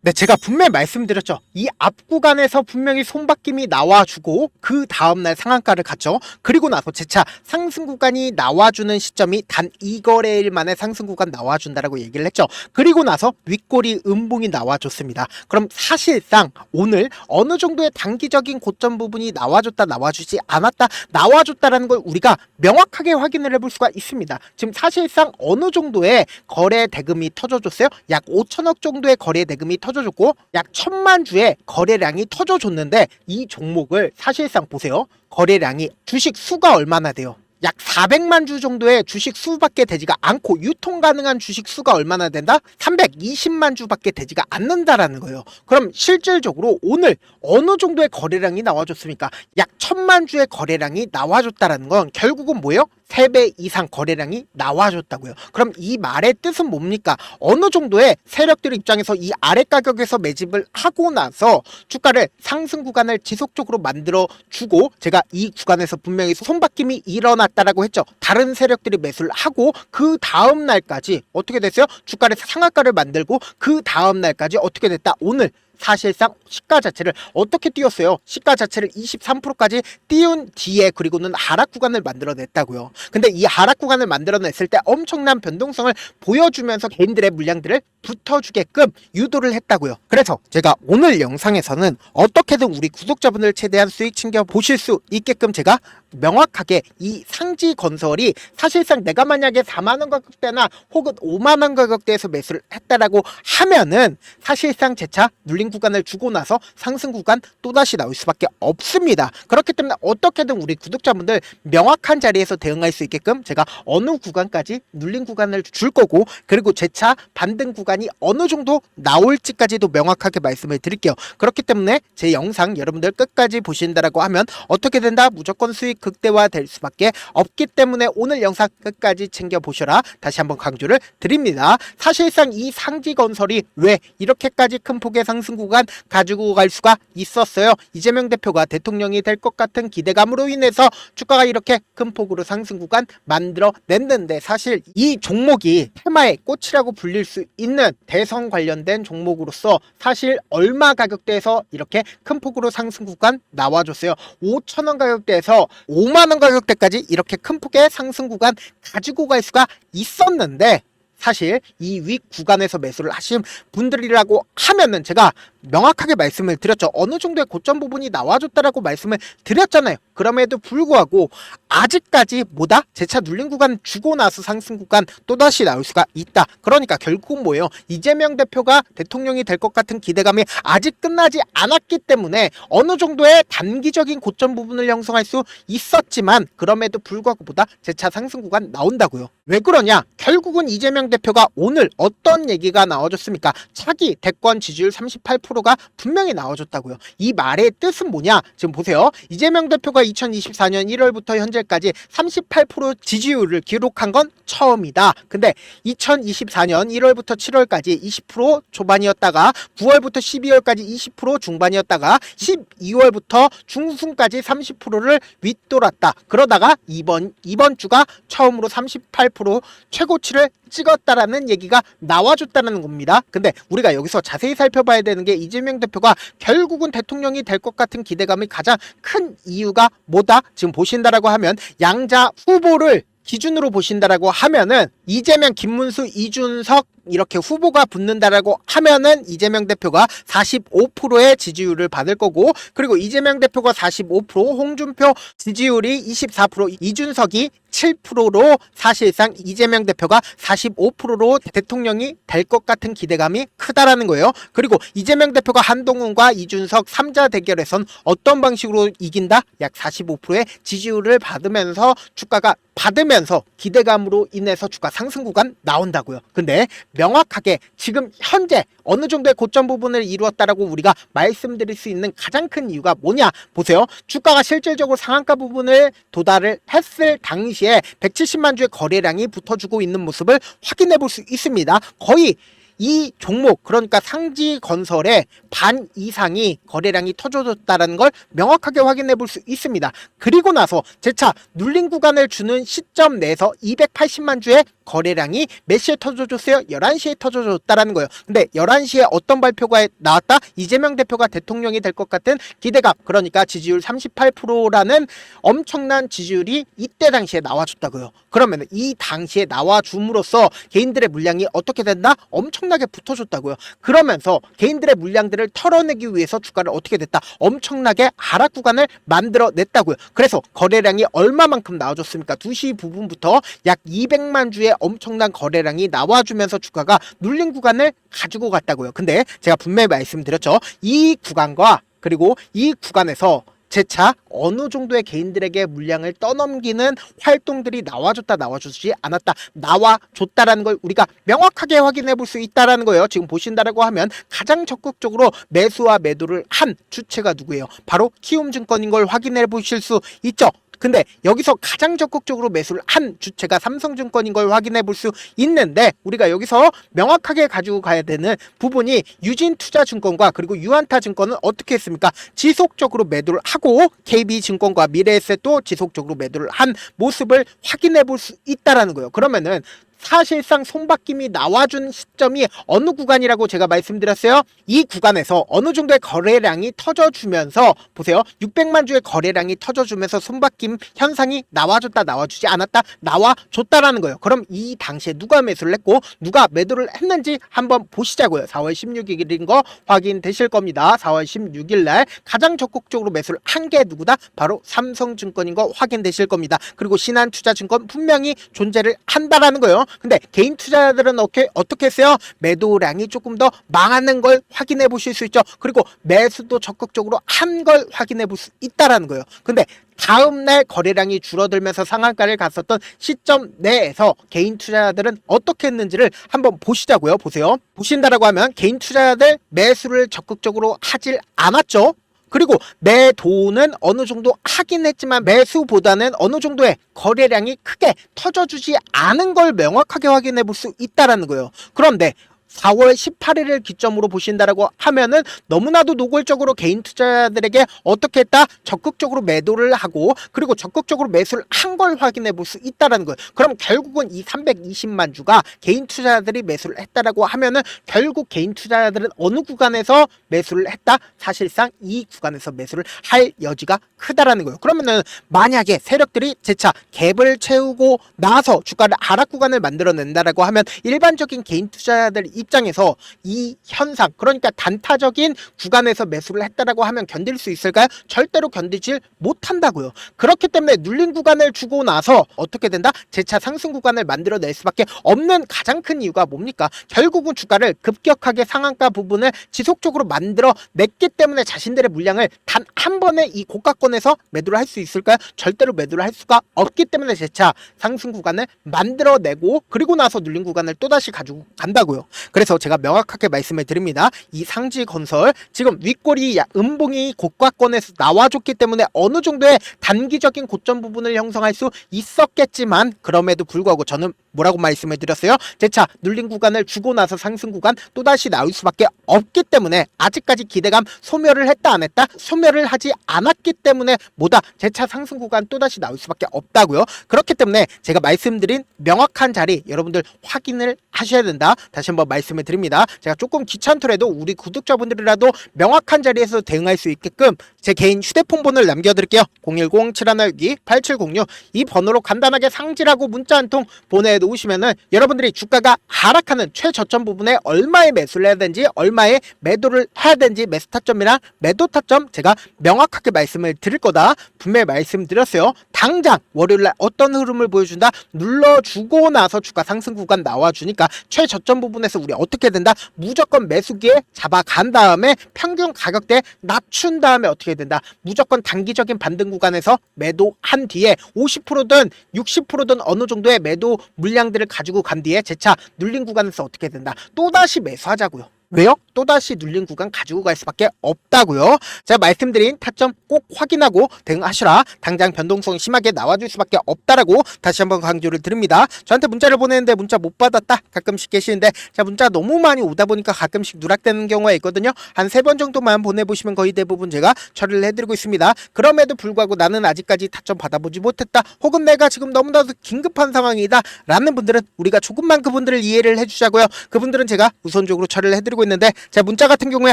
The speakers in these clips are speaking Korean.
네, 제가 분명히 말씀드렸죠. 이 앞 구간에서 분명히 손바뀜이 나와주고 그 다음날 상한가를 갔죠. 그리고 나서 재차 상승 구간이 나와주는 시점이 단 2거래일 만에 상승 구간 나와준다라고 얘기를 했죠. 그리고 나서 윗꼬리 음봉이 나와줬습니다. 그럼 사실상 오늘 어느 정도의 단기적인 고점 부분이 나와줬다 나와주지 않았다 나와줬다라는 걸 우리가 명확하게 확인을 해볼 수가 있습니다. 지금 사실상 어느 정도의 거래 대금이 터져줬어요? 약 5천억 정도의 거래 대금이 터져줬고 약 1,000만 주의 거래량이 터져줬는데 이 종목을 사실상 보세요. 거래량이 주식 수가 얼마나 돼요? 약 400만 주 정도의 주식 수밖에 되지가 않고 유통 가능한 주식 수가 얼마나 된다? 320만 주밖에 되지가 않는다라는 거예요. 그럼 실질적으로 오늘 어느 정도의 거래량이 나와줬습니까? 약 1,000만 주의 거래량이 나와줬다라는 건 결국은 뭐예요? 3배 이상 거래량이 나와줬다고요. 그럼 이 말의 뜻은 뭡니까? 어느 정도의 세력들 입장에서 이 아래 가격에서 매집을 하고 나서 주가를 상승 구간을 지속적으로 만들어 주고 제가 이 구간에서 분명히 손바뀜이 일어났다라고 했죠. 다른 세력들이 매수를 하고 그 다음 날까지 어떻게 됐어요? 주가를 상한가를 만들고 그 다음 날까지 어떻게 됐다? 오늘 사실상 시가 자체를 어떻게 띄웠어요? 시가 자체를 23%까지 띄운 뒤에 그리고는 하락 구간을 만들어냈다고요. 근데 이 하락 구간을 만들어냈을 때 엄청난 변동성을 보여주면서 개인들의 물량들을 붙어주게끔 유도를 했다고요. 그래서 제가 오늘 영상에서는 어떻게든 우리 구독자분들 최대한 수익 챙겨 보실 수 있게끔 제가 명확하게 이 상지건설이 사실상 내가 만약에 4만원 가격대나 혹은 5만원 가격대에서 매수를 했다라고 하면은 사실상 재차 눌린 구간을 주고 나서 상승 구간 또다시 나올 수밖에 없습니다. 그렇기 때문에 어떻게든 우리 구독자분들 명확한 자리에서 대응할 수 있게끔 제가 어느 구간까지 눌린 구간을 줄 거고 그리고 재차 반등 구간이 어느 정도 나올지까지도 명확하게 말씀을 드릴게요. 그렇기 때문에 제 영상 여러분들 끝까지 보신다라고 하면 어떻게 된다? 무조건 수익 극대화 될 수밖에 없기 때문에 오늘 영상 끝까지 챙겨보셔라 다시 한번 강조를 드립니다. 사실상 이 상지건설이 왜 이렇게까지 큰 폭의 상승 구간 가지고 갈 수가 있었어요? 이재명 대표가 대통령이 될 것 같은 기대감으로 인해서 주가가 이렇게 큰 폭으로 상승 구간 만들어냈는데 사실 이 종목이 테마의 꽃이라고 불릴 수 있는 대선 관련된 종목으로서 사실 얼마 가격대에서 이렇게 큰 폭으로 상승 구간 나와줬어요. 5천원 가격대에서 5만원 가격대까지 이렇게 큰 폭의 상승 구간 가지고 갈 수가 있었는데 사실 이 윗 구간에서 매수를 하신 분들이라고 하면은 제가 명확하게 말씀을 드렸죠. 어느 정도의 고점 부분이 나와줬다라고 말씀을 드렸잖아요. 그럼에도 불구하고 아직까지 뭐다? 재차 눌린 구간 주고 나서 상승 구간 또다시 나올 수가 있다. 그러니까 결국은 뭐예요? 이재명 대표가 대통령이 될 것 같은 기대감이 아직 끝나지 않았기 때문에 어느 정도의 단기적인 고점 부분을 형성할 수 있었지만 그럼에도 불구하고 뭐다? 재차 상승 구간 나온다고요. 왜 그러냐? 결국은 이재명 대표가 오늘 어떤 얘기가 나와줬습니까? 차기 대권 지지율 38%가 분명히 나와줬다고요. 이 말의 뜻은 뭐냐? 지금 보세요. 이재명 대표가 2024년 1월부터 현재까지 38% 지지율을 기록한 건 처음이다. 근데 2024년 1월부터 7월까지 20% 초반이었다가 9월부터 12월까지 20% 중반이었다가 12월부터 중순까지 30%를 윗돌았다. 그러다가 이번 주가 처음으로 38% 최고치를 찍었다라는 얘기가 나와줬다는 겁니다. 근데 우리가 여기서 자세히 살펴봐야 되는 게 이재명 대표가 결국은 대통령이 될 것 같은 기대감이 가장 큰 이유가 뭐다? 지금 보신다라고 하면 양자 후보를 기준으로 보신다라고 하면은 이재명, 김문수, 이준석 이렇게 후보가 붙는다라고 하면은 이재명 대표가 45%의 지지율을 받을 거고 그리고 이재명 대표가 45%, 홍준표 지지율이 24%, 이준석이 7%로 사실상 이재명 대표가 45%로 대통령이 될 것 같은 기대감이 크다라는 거예요. 그리고 이재명 대표가 한동훈과 이준석 3자 대결에선 어떤 방식으로 이긴다? 약 45%의 지지율을 받으면서 주가가 받으면서 기대감으로 인해서 주가 상승 구간 나온다고요. 근데 명확하게 지금 현재 어느 정도의 고점 부분을 이루었다라고 우리가 말씀드릴 수 있는 가장 큰 이유가 뭐냐? 보세요. 주가가 실질적으로 상한가 부분을 도달을 했을 당시에 170만 주의 거래량이 붙어주고 있는 모습을 확인해 볼 수 있습니다. 거의 이 종목 그러니까 상지건설의 반 이상이 거래량이 터져졌다는 걸 명확하게 확인해 볼 수 있습니다. 그리고 나서 재차 눌린 구간을 주는 시점 내에서 280만 주의 거래량이 몇 시에 터져줬어요? 11시에 터져줬다라는 거예요. 근데 11시에 어떤 발표가 나왔다? 이재명 대표가 대통령이 될 것 같은 기대감, 그러니까 지지율 38%라는 엄청난 지지율이 이때 당시에 나와줬다고요. 그러면 이 당시에 나와줌으로써 개인들의 물량이 어떻게 된다? 엄청나게 붙어줬다고요. 그러면서 개인들의 물량들을 털어내기 위해서 주가를 어떻게 됐다? 엄청나게 하락 구간을 만들어냈다고요. 그래서 거래량이 얼마만큼 나와줬습니까? 2시 부분부터 약 200만 주의 엄청난 거래량이 나와주면서 주가가 눌린 구간을 가지고 갔다고요. 근데 제가 분명히 말씀드렸죠. 이 구간과 그리고 이 구간에서 재차 어느 정도의 개인들에게 물량을 떠넘기는 활동들이 나와줬다 나와주지 않았다 나와줬다라는 걸 우리가 명확하게 확인해 볼 수 있다라는 거예요. 지금 보신다라고 하면 가장 적극적으로 매수와 매도를 한 주체가 누구예요? 바로 키움증권인 걸 확인해 보실 수 있죠. 근데 여기서 가장 적극적으로 매수를 한 주체가 삼성증권인 걸 확인해 볼 수 있는데, 우리가 여기서 명확하게 가지고 가야 되는 부분이 유진투자증권과 그리고 유한타증권은 어떻게 했습니까? 지속적으로 매도를 하고 KB증권과 미래에셋도 지속적으로 매도를 한 모습을 확인해 볼 수 있다라는 거예요. 그러면은 사실상 손바뀜이 나와준 시점이 어느 구간이라고 제가 말씀드렸어요? 이 구간에서 어느 정도의 거래량이 터져주면서, 보세요, 600만 주의 거래량이 터져주면서 손바뀜 현상이 나와줬다 나와주지 않았다 나와줬다라는 거예요. 그럼 이 당시에 누가 매수를 했고 누가 매도를 했는지 한번 보시자고요. 4월 16일인 거 확인되실 겁니다. 4월 16일 날 가장 적극적으로 매수를 한 게 누구다? 바로 삼성증권인 거 확인되실 겁니다. 그리고 신한투자증권 분명히 존재를 한다라는 거예요. 근데 개인 투자자들은 어떻게 했어요? 매도량이 조금 더 망하는 걸 확인해 보실 수 있죠. 그리고 매수도 적극적으로 한 걸 확인해 볼 수 있다라는 거예요. 근데 다음날 거래량이 줄어들면서 상한가를 갔었던 시점 내에서 개인 투자자들은 어떻게 했는지를 한번 보시자고요. 보세요. 보신다라고 하면 개인 투자자들 매수를 적극적으로 하질 않았죠. 그리고 매도는 어느 정도 하긴 했지만 매수보다는 어느 정도의 거래량이 크게 터져주지 않은 걸 명확하게 확인해 볼 수 있다라는 거예요. 그런데 4월 18일을 기점으로 보신다라고 하면은 너무나도 노골적으로 개인 투자자들에게 어떻게 했다? 적극적으로 매도를 하고 그리고 적극적으로 매수를 한 걸 확인해 볼 수 있다라는 거예요. 그럼 결국은 이 320만 주가 개인 투자자들이 매수를 했다라고 하면은 결국 개인 투자자들은 어느 구간에서 매수를 했다? 사실상 이 구간에서 매수를 할 여지가 크다라는 거예요. 그러면은 만약에 세력들이 재차 갭을 채우고 나서 주가를 하락 구간을 만들어낸다라고 하면 일반적인 개인 투자자들 입장에서 이 현상, 그러니까 단타적인 구간에서 매수를 했다라고 하면 견딜 수 있을까요? 절대로 견디질 못한다고요. 그렇기 때문에 눌린 구간을 주고 나서 어떻게 된다? 재차 상승 구간을 만들어낼 수밖에 없는 가장 큰 이유가 뭡니까? 결국은 주가를 급격하게 상한가 부분을 지속적으로 만들어냈기 때문에 자신들의 물량을 단 한 번에 이 고가권에서 매도를 할 수 있을까요? 절대로 매도를 할 수가 없기 때문에 재차 상승 구간을 만들어내고 그리고 나서 눌린 구간을 또다시 가지고 간다고요. 그래서 제가 명확하게 말씀을 드립니다. 이 상지건설 지금 윗꼬리 음봉이 고가권에서 나와줬기 때문에 어느 정도의 단기적인 고점 부분을 형성할 수 있었겠지만 그럼에도 불구하고 저는 뭐라고 말씀을 드렸어요? 재차 눌린 구간을 주고 나서 상승 구간 또다시 나올 수밖에 없기 때문에 아직까지 기대감 소멸을 했다 안 했다? 소멸을 하지 않았기 때문에 뭐다? 재차 상승 구간 또다시 나올 수밖에 없다고요. 그렇기 때문에 제가 말씀드린 명확한 자리 여러분들 확인을 하셔야 된다. 다시 한번 말씀을 드립니다. 제가 조금 귀찮더라도 우리 구독자분들이라도 명확한 자리에서 대응할 수 있게끔 제 개인 휴대폰 번호를 남겨드릴게요. 010-7162-8706 이 번호로 간단하게 상지라고 문자 한 통 보내놓으시면은 여러분들이 주가가 하락하는 최저점 부분에 얼마에 매수를 해야 되는지 얼마에 매도를 해야 되는지 매수 타점이랑 매도 타점 제가 명확하게 말씀을 드릴 거다 분명히 말씀드렸어요. 당장 월요일날 어떤 흐름을 보여준다? 눌러주고 나서 주가 상승 구간 나와주니까 최저점 부분에서 우리 어떻게 된다? 무조건 매수기에 잡아간 다음에 평균 가격대 낮춘 다음에 어떻게 된다? 무조건 단기적인 반등 구간에서 매도한 뒤에 50%든 60%든 어느 정도의 매도 물량들을 가지고 간 뒤에 재차 눌린 구간에서 어떻게 된다? 또다시 매수하자고요. 왜요? 또다시 눌린 구간 가지고 갈 수밖에 없다고요. 제가 말씀드린 타점 꼭 확인하고 대응하시라. 당장 변동성 심하게 나와줄 수밖에 없다라고 다시 한번 강조를 드립니다. 저한테 문자를 보내는데 문자 못 받았다 가끔씩 계시는데 자, 문자 너무 많이 오다 보니까 가끔씩 누락되는 경우가 있거든요. 한 3번 정도만 보내보시면 거의 대부분 제가 처리를 해드리고 있습니다. 그럼에도 불구하고 나는 아직까지 타점 받아보지 못했다, 혹은 내가 지금 너무나도 긴급한 상황이다 라는 분들은 우리가 조금만 그분들을 이해를 해주자고요. 그분들은 제가 우선적으로 처리를 해드리고 있는데, 자, 문자 같은 경우에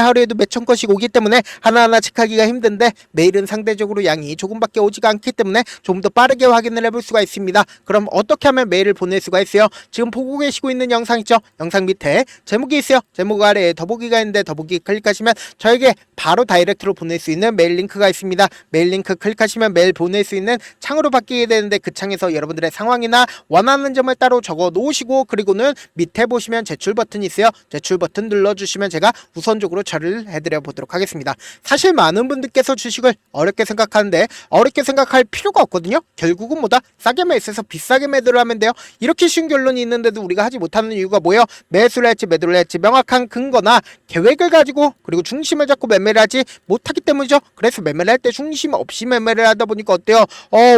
하루에도 몇천 건씩 오기 때문에 하나하나 체크하기가 힘든데 메일은 상대적으로 양이 조금밖에 오지가 않기 때문에 좀 더 빠르게 확인을 해볼 수가 있습니다. 그럼 어떻게 하면 메일을 보낼 수가 있어요? 지금 보고 계시고 있는 영상 있죠? 영상 밑에 제목이 있어요. 제목 아래에 더보기가 있는데 더보기 클릭하시면 저에게 바로 다이렉트로 보낼 수 있는 메일 링크가 있습니다. 메일 링크 클릭하시면 메일 보낼 수 있는 창으로 바뀌게 되는데, 그 창에서 여러분들의 상황이나 원하는 점을 따로 적어 놓으시고, 그리고는 밑에 보시면 제출 버튼이 있어요. 제출 버튼 눌러주시면 제가 우선적으로 처리를 해드려 보도록 하겠습니다. 사실 많은 분들께서 주식을 어렵게 생각하는데 어렵게 생각할 필요가 없거든요. 결국은 뭐다? 싸게 매수해서 비싸게 매도를 하면 돼요. 이렇게 쉬운 결론이 있는데도 우리가 하지 못하는 이유가 뭐예요? 매수를 할지 매도를 할지 명확한 근거나 계획을 가지고, 그리고 중심을 잡고 매매를 하지 못하기 때문이죠. 그래서 매매를 할 때 중심 없이 매매를 하다 보니까 어때요?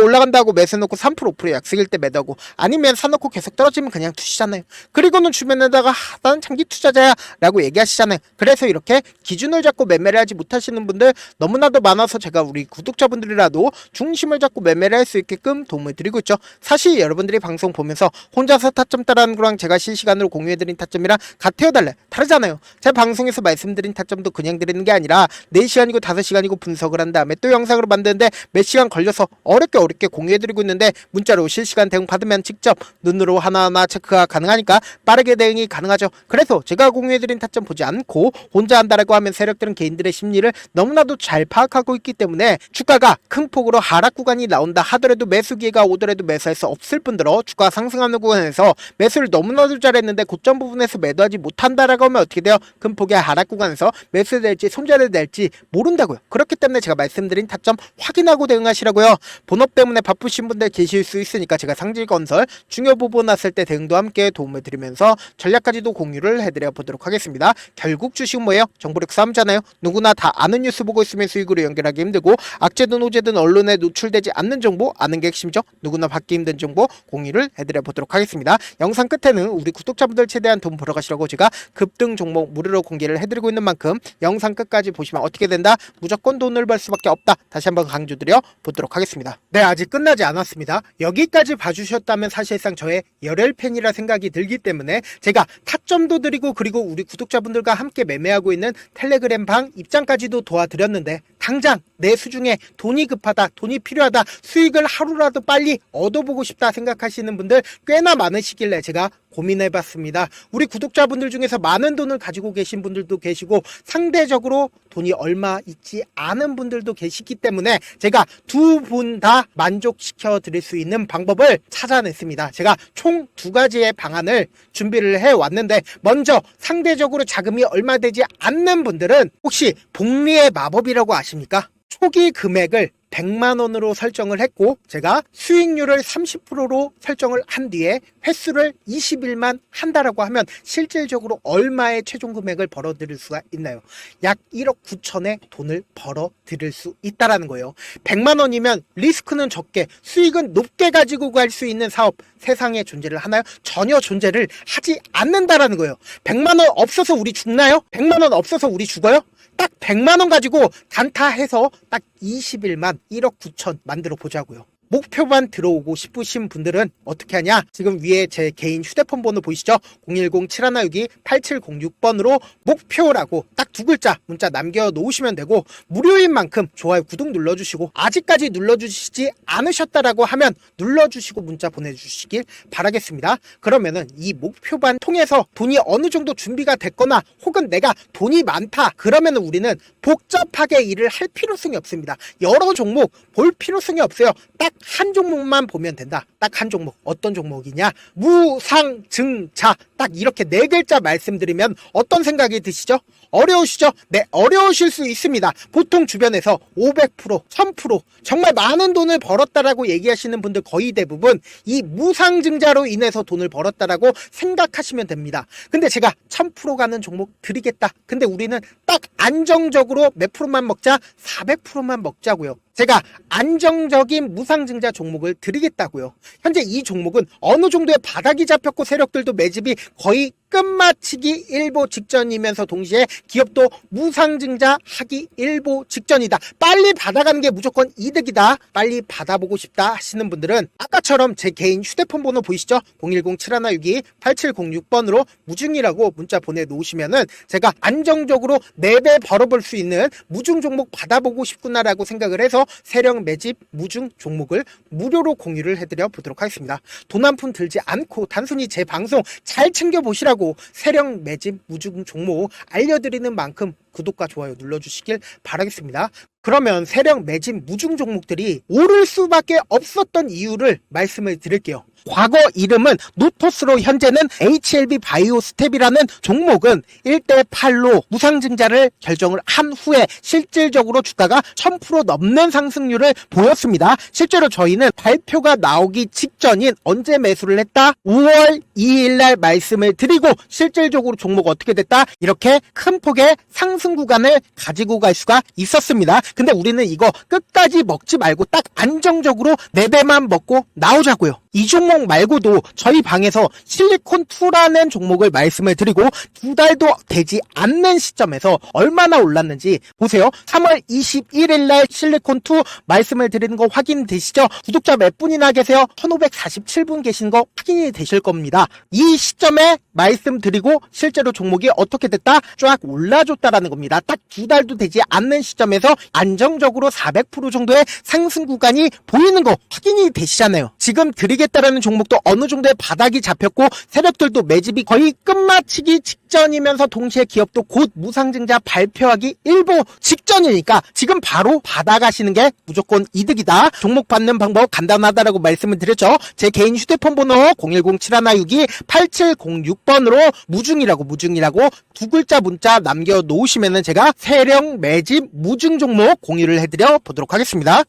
올라간다고 매수해놓고 3% 5% 약속일 때 매도하고, 아니면 사놓고 계속 떨어지면 그냥 투시잖아요. 그리고는 주변에다가 나는 장기 투자자야 라고 얘기하시잖아요. 그래서 이렇게 기준을 잡고 매매를 하지 못하시는 분들 너무나도 많아서 제가 우리 구독자분들이라도 중심을 잡고 매매를 할 수 있게끔 도움을 드리고 있죠. 사실 여러분들이 방송 보면서 혼자서 타점 따라하는 거랑 제가 실시간으로 공유해드린 타점이랑 같아요, 달라요? 다르잖아요. 제가 방송에서 말씀드린 타점도 그냥 드리는 게 아니라 4시간이고 5시간이고 분석을 한 다음에 또 영상으로 만드는데 몇 시간 걸려서 어렵게 공유해드리고 있는데, 문자로 실시간 대응 받으면 직접 눈으로 하나하나 체크가 가능하니까 빠르게 대응이 가능하죠. 그래서 제가 공유해드린 타점 보지 않고 혼자 한다라고 하면 세력들은 개인들의 심리를 너무나도 잘 파악하고 있기 때문에 주가가 큰 폭으로 하락 구간이 나온다 하더라도 매수 기회가 오더라도 매수할 수 없을 뿐더러 주가 상승하는 구간에서 매수를 너무나도 잘했는데 고점 부분에서 매도하지 못한다라고 하면 어떻게 돼요? 큰 폭의 하락 구간에서 매수를 될지 손절을 될지 모른다고요. 그렇기 때문에 제가 말씀드린 타점 확인하고 대응하시라고요. 본업 때문에 바쁘신 분들 계실 수 있으니까 제가 상질건설 중요 부분 왔을 때 대응도 함께 도움을 드리면서 전략까지도 공유를 해드려 보도록 하겠습니다. 결국 주식은 뭐예요? 정보력 싸움잖아요. 누구나 다 아는 뉴스 보고 있으면 수익으로 연결하기 힘들고, 악재든 호재든 언론에 노출되지 않는 정보 아는 게 핵심이죠. 누구나 받기 힘든 정보 공유를 해드려 보도록 하겠습니다. 영상 끝에는 우리 구독자분들 최대한 돈 벌어가시라고 제가 급등 종목 무료로 공개를 해드리고 있는 만큼 영상 끝까지 보시면 어떻게 된다? 무조건 돈을 벌 수밖에 없다. 다시 한번 강조드려 보도록 하겠습니다. 네, 아직 끝나지 않았습니다. 여기까지 봐주셨다면 사실상 저의 열혈팬이라 생각이 들기 때문에 제가 타점도 드리고, 그리고 우리 구독자분들과 함께 매매하고 있는 텔레그램 방 입장까지도 도와드렸는데, 당장 내 수중에 돈이 급하다, 돈이 필요하다, 수익을 하루라도 빨리 얻어보고 싶다 생각하시는 분들 꽤나 많으시길래 제가 고민해봤습니다. 우리 구독자분들 중에서 많은 돈을 가지고 계신 분들도 계시고 상대적으로 돈이 얼마 있지 않은 분들도 계시기 때문에 제가 두 분 다 만족시켜 드릴 수 있는 방법을 찾아냈습니다. 제가 총 2가지의 방안을 준비를 해왔는데, 먼저 상대적으로 자금이 얼마 되지 않는 분들은 혹시 복리의 마법이라고 아십니까? 초기 금액을 100만원으로 설정을 했고, 제가 수익률을 30%로 설정을 한 뒤에 횟수를 20일만 한다라고 하면 실질적으로 얼마의 최종 금액을 벌어들일 수가 있나요? 약 1억 9천의 돈을 벌어들일 수 있다라는 거예요. 100만원이면 리스크는 적게 수익은 높게 가지고 갈 수 있는 사업 세상에 존재를 하나요? 전혀 존재를 하지 않는다라는 거예요. 100만원 없어서 우리 죽나요? 100만원 없어서 우리 죽어요? 딱 100만원 가지고 단타해서 딱 20일만 1억 9천 만들어 보자고요. 목표만 들어오고 싶으신 분들은 어떻게 하냐? 지금 위에 제 개인 휴대폰 번호 보이시죠? 010-7162-8706번으로 목표라고 딱 2글자 문자 남겨놓으시면 되고, 무료인 만큼 좋아요, 구독 눌러주시고, 아직까지 눌러주시지 않으셨다라고 하면 눌러주시고 문자 보내주시길 바라겠습니다. 그러면은 이 목표반 통해서 돈이 어느 정도 준비가 됐거나, 혹은 내가 돈이 많다 그러면은 우리는 복잡하게 일을 할 필요성이 없습니다. 여러 종목 볼 필요성이 없어요. 딱 한 종목만 보면 된다. 딱 한 종목. 어떤 종목이냐? 무상증자. 딱 이렇게 네 글자 말씀드리면 어떤 생각이 드시죠? 어려우시죠? 네, 어려우실 수 있습니다. 보통 주변에서 500%, 1000% 정말 많은 돈을 벌었다라고 얘기하시는 분들 거의 대부분 이 무상증자로 인해서 돈을 벌었다라고 생각하시면 됩니다. 근데 제가 1000% 가는 종목 드리겠다. 근데 우리는 딱 안정적으로 몇 프로만 먹자? 400%만 먹자고요. 제가 안정적인 무상증자 종목을 드리겠다고요. 현재 이 종목은 어느 정도의 바닥이 잡혔고 세력들도 매집이 거의 끝마치기 일보 직전이면서 동시에 기업도 무상증자 하기 일보 직전이다. 빨리 받아가는 게 무조건 이득이다. 빨리 받아보고 싶다 하시는 분들은 아까처럼 제 개인 휴대폰 번호 보이시죠? 010-7162-8706번으로 무중이라고 문자 보내놓으시면은 제가 안정적으로 4배 벌어볼 수 있는 무중 종목 받아보고 싶구나라고 생각을 해서 세력 매집 무중 종목을 무료로 공유를 해드려 보도록 하겠습니다. 돈 한 푼 들지 않고 단순히 제 방송 잘 챙겨보시라고 세력 매집 무중 종목 알려드리는 만큼 구독과 좋아요 눌러주시길 바라겠습니다. 그러면 세력 매집 무중 종목들이 오를 수밖에 없었던 이유를 말씀을 드릴게요. 과거 이름은 노토스로 현재는 HLB 바이오스텝이라는 종목은 1대8로 무상증자를 결정을 한 후에 실질적으로 주가가 1000% 넘는 상승률을 보였습니다. 실제로 저희는 발표가 나오기 직전인 언제 매수를 했다? 5월 2일날 말씀을 드리고 실질적으로 종목 어떻게 됐다? 이렇게 큰 폭의 상승 구간을 가지고 갈 수가 있었습니다. 근데 우리는 이거 끝까지 먹지 말고 딱 안정적으로 4배만 먹고 나오자고요. 이 종목 말고도 저희 방에서 실리콘2라는 종목을 말씀을 드리고 2달도 되지 않는 시점에서 얼마나 올랐는지 보세요. 3월 21일 날 실리콘2 말씀을 드리는 거 확인되시죠? 구독자 몇 분이나 계세요? 1547분 계신 거 확인이 되실 겁니다. 이 시점에 말씀드리고 실제로 종목이 어떻게 됐다? 쫙 올라줬다라는 겁니다. 딱 2달도 되지 않는 시점에서 안정적으로 400% 정도의 상승 구간이 보이는 거 확인이 되시잖아요. 지금 드리겠다라는 종목도 어느 정도의 바닥이 잡혔고 세력들도 매집이 거의 끝마치기 직전이면서 동시에 기업도 곧 무상증자 발표하기 일보 직전이니까 지금 바로 받아가시는 게 무조건 이득이다. 종목 받는 방법 간단하다라고 말씀을 드렸죠. 제 개인 휴대폰 번호 010-7162-8706번으로 무중이라고 두 글자 문자 남겨놓으시면은 제가 세력 매집 무중 종목 공유를 해드려 보도록 하겠습니다.